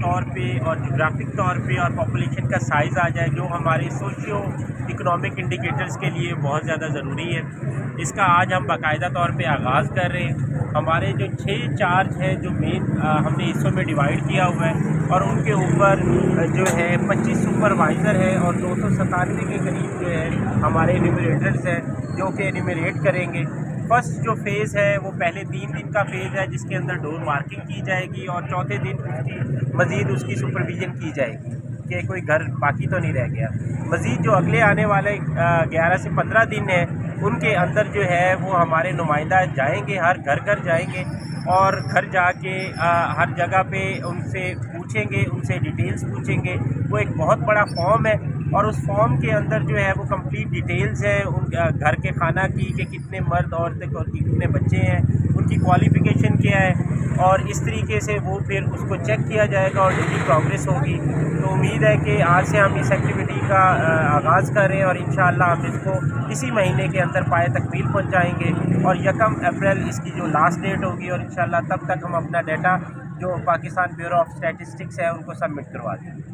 طور پہ اور جغرافک طور پہ اور پاپولیشن کا سائز آ جائے، جو ہمارے سوشیو اکنامک انڈیکیٹرز کے لیے بہت زیادہ ضروری ہے۔ اس کا آج ہم باقاعدہ طور پہ آغاز کر رہے ہیں۔ ہمارے جو 6 چارج ہیں جو مین ہم نے حصوں میں ڈیوائیڈ کیا ہوا ہے، اور ان کے اوپر جو ہے 25 سپروائزر ہے اور 297 کے قریب جو ہے ہمارے انیمیریٹرز ہیں جو کہ انیمیریٹ کریں گے۔ فرسٹ جو فیز ہے وہ پہلے 3 دن کا فیز ہے جس کے اندر ڈور مارکنگ کی جائے گی، اور چوتھے دن مزید اس کی سپرویژن کی جائے گی کہ کوئی گھر باقی تو نہیں رہ گیا۔ مزید جو اگلے آنے والے 11 سے 15 دن ہیں ان کے اندر جو ہے وہ ہمارے نمائندہ جائیں گے، ہر گھر جائیں گے، اور گھر جا کے ہر جگہ پہ ان سے پوچھیں گے، ان سے ڈیٹیلز پوچھیں گے۔ وہ ایک بہت بڑا فارم ہے، اور اس فارم کے اندر جو ہے وہ کمپلیٹ ڈیٹیلز ہیں ان گھر کے خانہ کی، کہ کتنے مرد عورتیں اور کتنے بچے ہیں، ان کی کوالیفیکیشن کیا ہے، اور اس طریقے سے وہ پھر اس کو چیک کیا جائے گا اور ڈیلی پروگریس ہوگی۔ تو امید ہے کہ آج سے ہم اس ایکٹیویٹی کا آغاز کر رہے ہیں، اور انشاءاللہ ہم اس کو اسی مہینے کے اندر پائے تکمیل پہنچائیں گے، اور 1 اپریل اس کی جو لاسٹ ڈیٹ ہوگی، اور انشاءاللہ تب تک ہم اپنا ڈیٹا جو پاکستان بیورو آف اسٹیٹسٹکس ہے ان کو سبمٹ کروا دیں گے۔